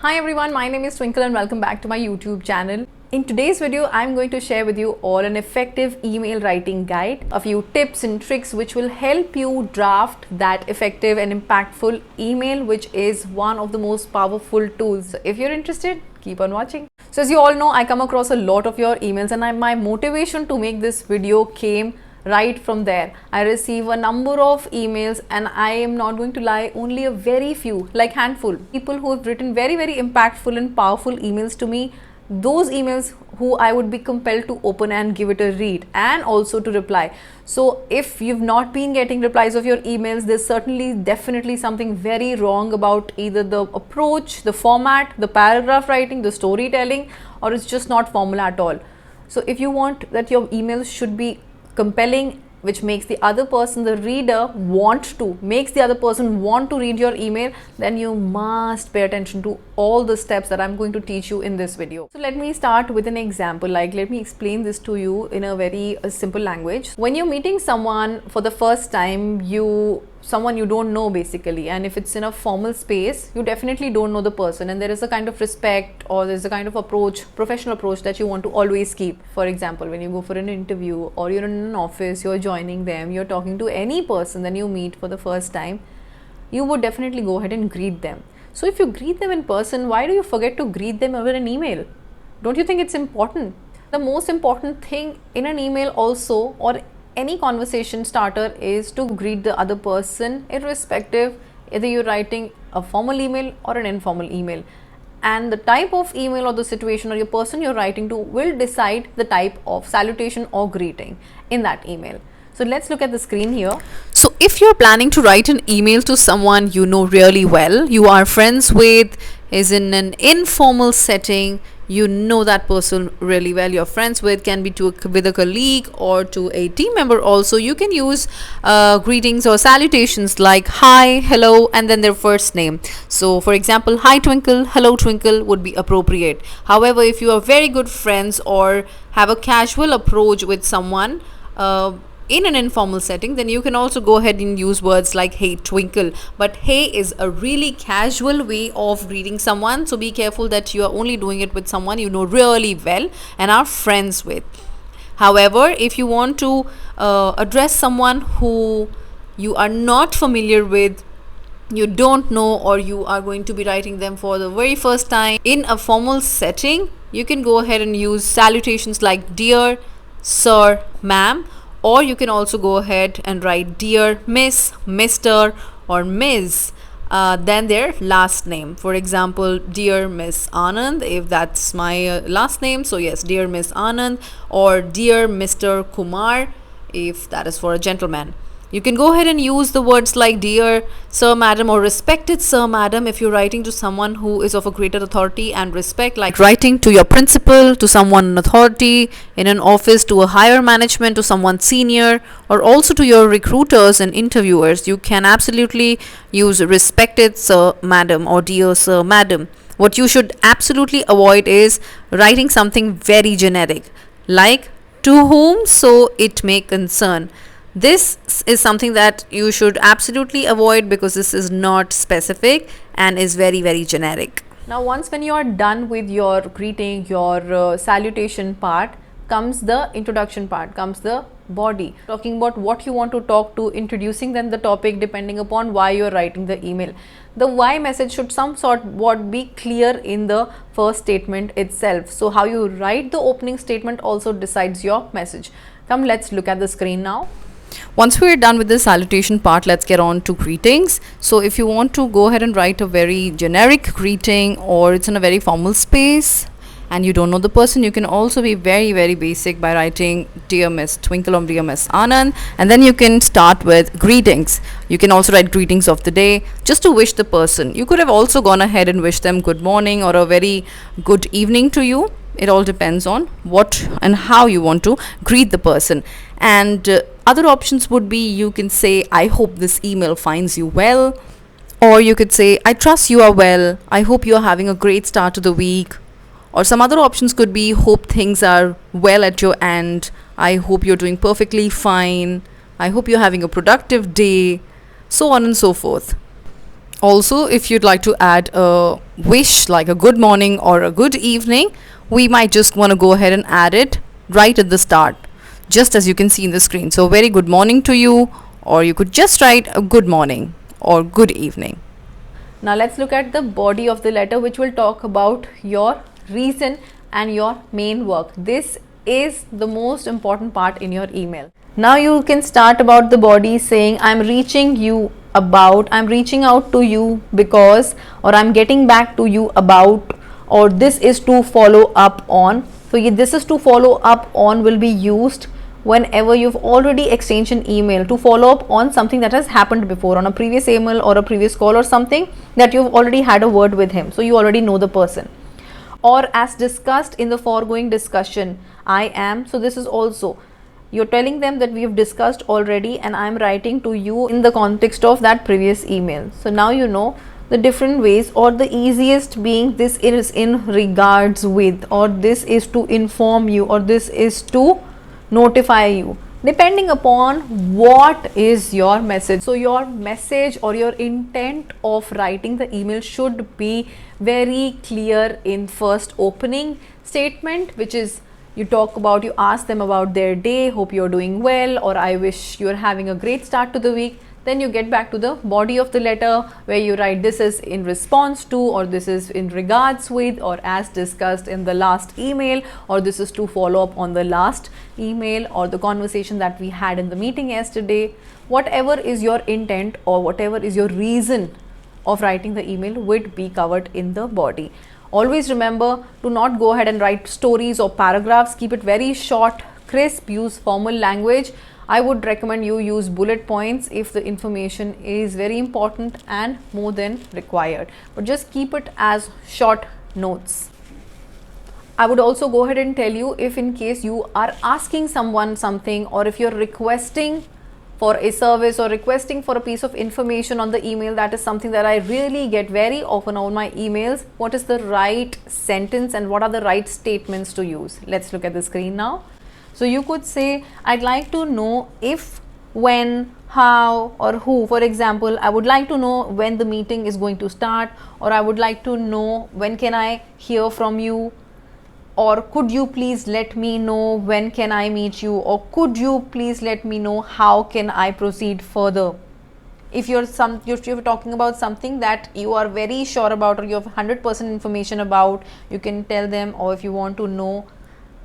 Hi everyone, my name is Twinkle and welcome back to my YouTube channel. In today's video, I'm going to share with you all an effective email writing guide, a few tips and tricks which will help you draft that effective and impactful email, which is one of the most powerful tools. So if you're interested, keep on watching. So as you all know, I come across a lot of your emails and my motivation to make this video came right from there. I receive a number of emails and I am not going to lie, only a very few, like handful people who have written very impactful and powerful emails to me. Those emails who I would be compelled to open and give it a read and also to reply. So if you've not been getting replies of your emails, there's definitely something very wrong about either the approach, the format, the paragraph writing, the storytelling, or it's just not formal at all. So if you want that your emails should be compelling, which makes the other person, the reader, makes the other person want to read your email, then you must pay attention to all the steps that I'm going to teach you in this video. So let me start with an example. Let me explain this to you in a very simple language. When you're meeting someone for the first time, someone you don't know basically, and if it's in a formal space, you definitely don't know the person, and there is a kind of respect or there's a kind of professional approach that you want to always keep. For example, when you go for an interview or you're in an office, you're joining them, you're talking to any person that you meet for the first time, you would definitely go ahead and greet them. So if you greet them in person, why do you forget to greet them over an email? Don't you think it's important? The most important thing in an email also, or any conversation starter, is to greet the other person, irrespective either you're writing a formal email or an informal email. And the type of email or the situation or your person you're writing to will decide the type of salutation or greeting in that email. So let's look at the screen here. So if you're planning to write an email to someone you know really well, you are friends with, is in an informal setting, you know that person really well, you're friends with, can be with a colleague or to a team member also, you can use greetings or salutations like hi, hello, and then their first name. So for example, hi Twinkle, hello Twinkle would be appropriate. However, if you are very good friends or have a casual approach with someone in an informal setting, then you can also go ahead and use words like hey Twinkle. But hey is a really casual way of greeting someone, so be careful that you are only doing it with someone you know really well and are friends with. However, if you want to address someone who you are not familiar with, you don't know, or you are going to be writing them for the very first time in a formal setting, you can go ahead and use salutations like dear, sir, ma'am, or you can also go ahead and write dear Miss, Mr, or Ms, then their last name. For example, dear Miss Anand, if that's my last name, so yes, dear Miss Anand, or dear Mr. Kumar, if that is for a gentleman. You can go ahead and use the words like dear sir, madam, or respected sir, madam if you're writing to someone who is of a greater authority and respect, like writing to your principal, to someone in authority in an office, to a higher management, to someone senior, or also to your recruiters and interviewers. You can absolutely use respected sir, madam, or dear sir, madam. What you should absolutely avoid is writing something very generic like to whom so it may concern. This is something that you should absolutely avoid because this is not specific and is very generic. Now once when you are done with your greeting, your salutation part, comes the introduction part, comes the body, talking about what you want to talk to, introducing then the topic depending upon why you're writing the email. The why message should be clear in the first statement itself. So how you write the opening statement also decides your message. Come, let's look at the screen now. Once we're done with the salutation part, let's get on to greetings. So if you want to go ahead and write a very generic greeting, or it's in a very formal space and you don't know the person, you can also be very basic by writing dear Miss Twinkle or dear Miss Anand, and then you can start with greetings. You can also write greetings of the day just to wish the person. You could have also gone ahead and wish them good morning or a very good evening to you. It all depends on what and how you want to greet the person. And other options would be, you can say I hope this email finds you well, or you could say I trust you are well, I hope you are having a great start to the week. Or some other options could be hope things are well at your end, I hope you're doing perfectly fine, I hope you're having a productive day, so on and so forth. Also, if you'd like to add a wish like a good morning or a good evening, we might just want to go ahead and add it right at the start, just as you can see in the screen. So, very good morning to you, or you could just write a good morning or good evening. Now, let's look at the body of the letter, which will talk about your reason and your main work. This is the most important part in your email. Now you can start about the body saying, I'm reaching out to you because, or I'm getting back to you about, or this is to follow up on. So this is to follow up on will be used whenever you've already exchanged an email to follow up on something that has happened before, on a previous email or a previous call or something that you've already had a word with him. So you already know the person. Or as discussed in the foregoing discussion, I am. So this is also, you're telling them that we have discussed already and I'm writing to you in the context of that previous email. So now you know the different ways, or the easiest being this is in regards with, or this is to inform you, or this is to notify you, depending upon what is your message. So your message or your intent of writing the email should be very clear in first opening statement, which is you ask them about their day, hope you're doing well, or I wish you're having a great start to the week. Then you get back to the body of the letter where you write this is in response to, or this is in regards with, or as discussed in the last email, or this is to follow up on the last email or the conversation that we had in the meeting yesterday. Whatever is your intent or whatever is your reason of writing the email would be covered in the body. Always remember to not go ahead and write stories or paragraphs. Keep it very short, crisp, use formal language. I would recommend you use bullet points if the information is very important and more than required, but just keep it as short notes. I would also go ahead and tell you, if in case you are asking someone something, or if you're requesting for a service or requesting for a piece of information on the email, that is something that I really get very often on my emails. What is the right sentence and what are the right statements to use? Let's look at the screen now. So you could say, I'd like to know if, when, how, or who. For example, I would like to know when the meeting is going to start, or I would like to know when can I hear from you, or could you please let me know when can I meet you, or could you please let me know how can I proceed further. If you're talking about something that you are very sure about, or you have 100% information about, you can tell them. Or if you want to know,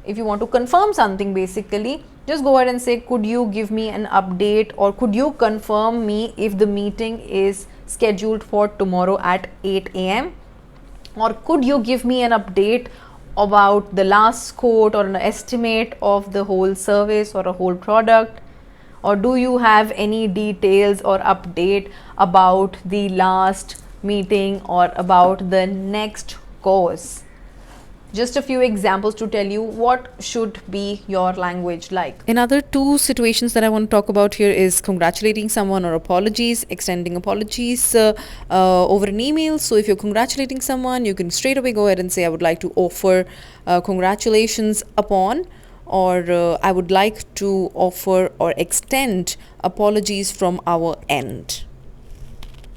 if you want to confirm something, basically just go ahead and say, could you give me an update, or could you confirm me if the meeting is scheduled for tomorrow at 8 a.m. or could you give me an update about the last quote or an estimate of the whole service or a whole product, or do you have any details or update about the last meeting or about the next course. Just a few examples to tell you what should be your language like. Another two situations that I want to talk about here is congratulating someone or apologies, extending apologies over an email. So if you're congratulating someone, you can straight away go ahead and say, I would like to offer congratulations upon, or I would like to offer or extend apologies from our end.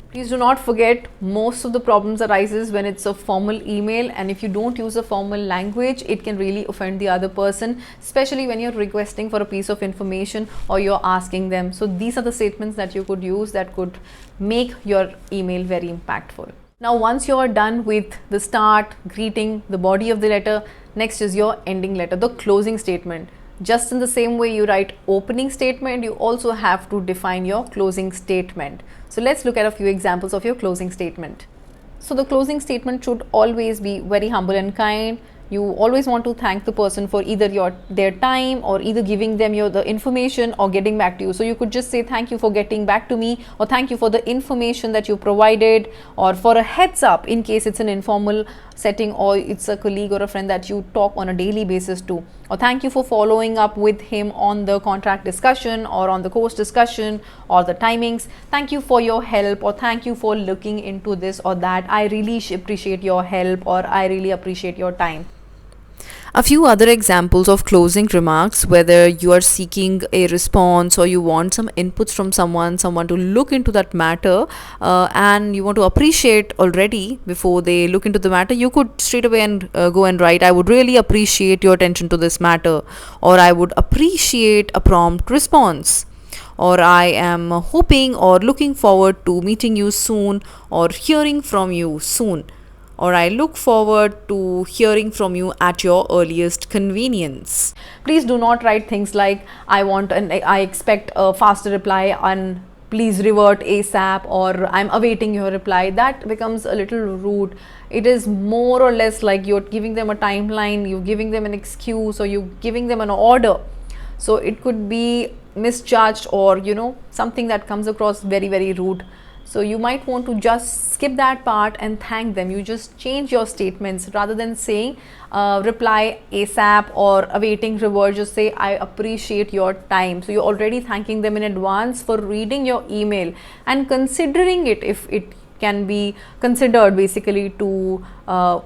Please do not forget, most of the problems arises when it's a formal email, and if you don't use a formal language, it can really offend the other person, especially when you're requesting for a piece of information or you're asking them. So these are the statements that you could use that could make your email very impactful. Now, once you're done with the start, greeting, the body of the letter, next is your ending letter, the closing statement. Just in the same way you write opening statement, you also have to define your closing statement. So let's look at a few examples of your closing statement. So the closing statement should always be very humble and kind. You always want to thank the person for either their time, or either giving them the information or getting back to you. So you could just say, thank you for getting back to me, or thank you for the information that you provided, or for a heads up in case it's an informal setting or it's a colleague or a friend that you talk on a daily basis to, or thank you for following up with him on the contract discussion or on the course discussion or the timings. Thank you for your help, or thank you for looking into this or that. I really appreciate your help, or I really appreciate your time. A few other examples of closing remarks, whether you are seeking a response or you want some inputs from someone to look into that matter, and you want to appreciate already before they look into the matter, you could straight away and go and write, I would really appreciate your attention to this matter, or I would appreciate a prompt response, or I am hoping or looking forward to meeting you soon or hearing from you soon, or I look forward to hearing from you at your earliest convenience. Please do not write things like I expect a faster reply and please revert ASAP, or I'm awaiting your reply. That becomes a little rude. It is more or less like you're giving them a timeline, you're giving them an excuse, or you're giving them an order. So it could be misjudged, or something that comes across very, very rude. So you might want to just skip that part and thank them. You just change your statements rather than saying reply ASAP or awaiting revert. Just say I appreciate your time. So you're already thanking them in advance for reading your email and considering it, if it can be considered basically to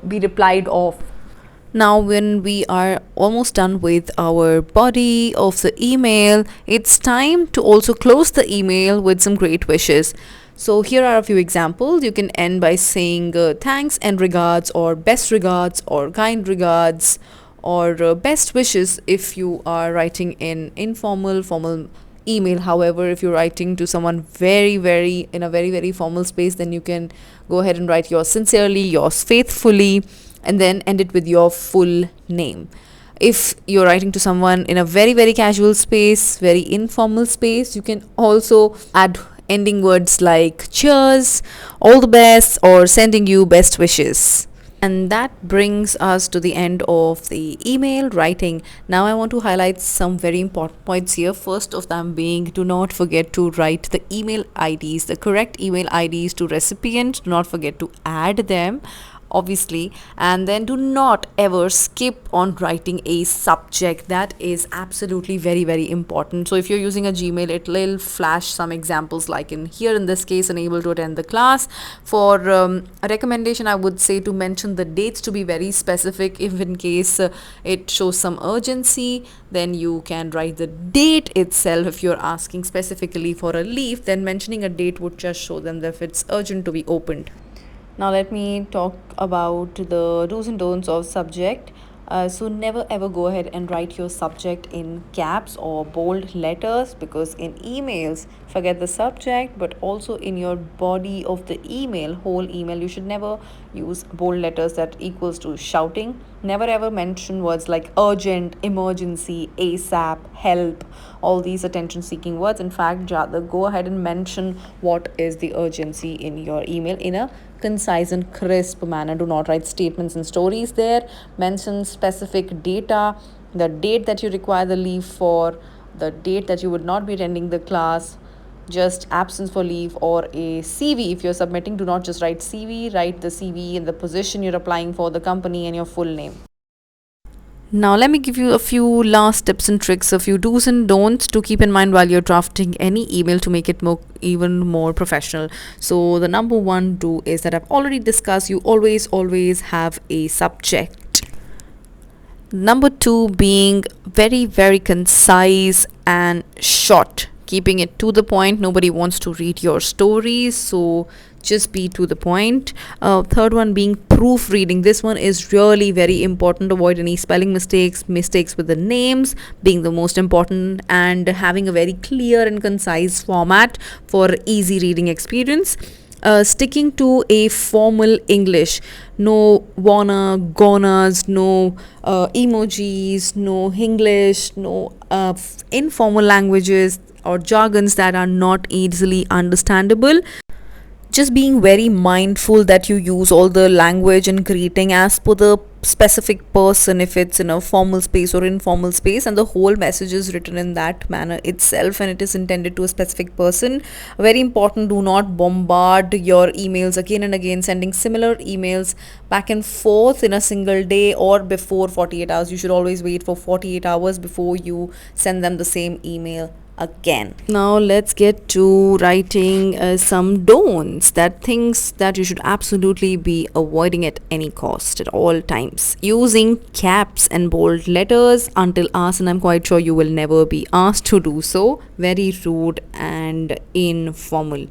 be replied of. Now, when we are almost done with our body of the email, it's time to also close the email with some great wishes. So here are a few examples. You can end by saying thanks and regards, or best regards, or kind regards, or best wishes if you are writing in formal email. However, if you're writing to someone very, very formal space, then you can go ahead and write yours sincerely, yours faithfully, and then end it with your full name. If you're writing to someone in a very, very casual space, very informal space, you can also add ending words like cheers, all the best, or sending you best wishes. And that brings us to the end of the email writing. Now I want to highlight some very important points here. First of them being, do not forget to write the email IDs, the correct email IDs to recipients. Do not forget to add them, obviously, and then do not ever skip on writing a subject. That is absolutely very, very important. So if you're using a Gmail, it will flash some examples like in this case, unable to attend the class. For a recommendation, I would say to mention the dates, to be very specific. If in case it shows some urgency, then you can write the date itself. If you're asking specifically for a leave, then mentioning a date would just show them that it's urgent to be opened. Now let me talk about the do's and don'ts of subject. So never ever go ahead and write your subject in caps or bold letters, because in emails, forget the subject, but also in your body of the email, whole email, you should never use bold letters that equals to shouting. Never ever mention words like urgent, emergency, ASAP, help, all these attention seeking words. In fact, rather go ahead and mention what is the urgency in your email in a concise and crisp manner. Do not write statements and stories there. Mention specific data, the date that you require the leave for, the date that you would not be attending the class, just absence for leave, or a CV. If you're submitting, do not just write CV, write the CV and the position you're applying for, the company, and your full name. Now let me give you a few last tips and tricks, a few do's and don'ts to keep in mind while you're drafting any email to make it even more professional. So the number one do is that I've already discussed, you always have a subject. Number two being very, very concise and short, keeping it to the point. Nobody wants to read your stories, so just be to the point. Third one being proofreading. This one is really very important. Avoid any spelling mistakes with the names being the most important, and having a very clear and concise format for easy reading experience. Sticking to a formal English, no wanna, gonas, no emojis, no English, no informal languages or jargons that are not easily understandable. Just being very mindful that you use all the language and greeting as per the specific person, if it's in a formal space or informal space, and the whole message is written in that manner itself and it is intended to a specific person. Very important, do not bombard your emails again and again, sending similar emails back and forth in a single day or before 48 hours. You should always wait for 48 hours before you send them the same email again. Now let's get to writing some don'ts, that things that you should absolutely be avoiding at any cost at all times. Using caps and bold letters until asked, and I'm quite sure you will never be asked to do so. Very rude and informal.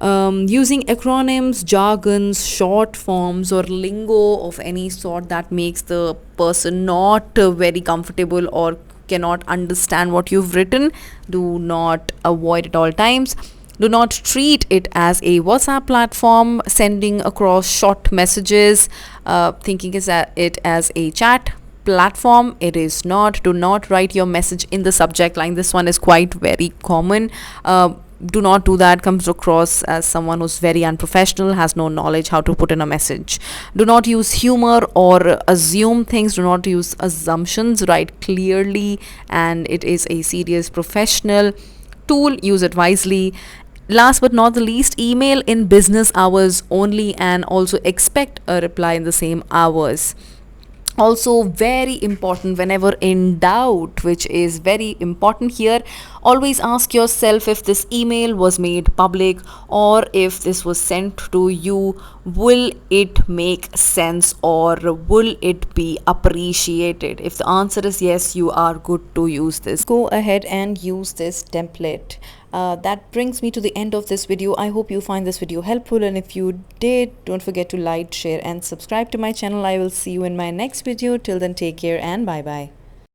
Using acronyms, jargons, short forms, or lingo of any sort that makes the person not very comfortable or cannot understand what you've written, do not avoid at all times. Do not treat it as a WhatsApp platform, sending across short messages, thinking it as a chat platform. It is not. Do not write your message in the subject line. This one is quite very common. Do not do that. Comes across as someone who's very unprofessional, has no knowledge how to put in a message. Do not use humor or assume things. Do not use assumptions. Write clearly, and it is a serious professional tool. Use it wisely. Last but not the least, email in business hours only, and also expect a reply in the same hours. Also very important, whenever in doubt, which is very important here, always ask yourself if this email was made public or if this was sent to you, will it make sense or will it be appreciated? If the answer is yes, you are good to use this. Go ahead and use this template. That brings me to the end of this video. I hope you find this video helpful, and if you did, don't forget to like, share and subscribe to my channel. I will see you in my next video. Till then, take care and bye bye.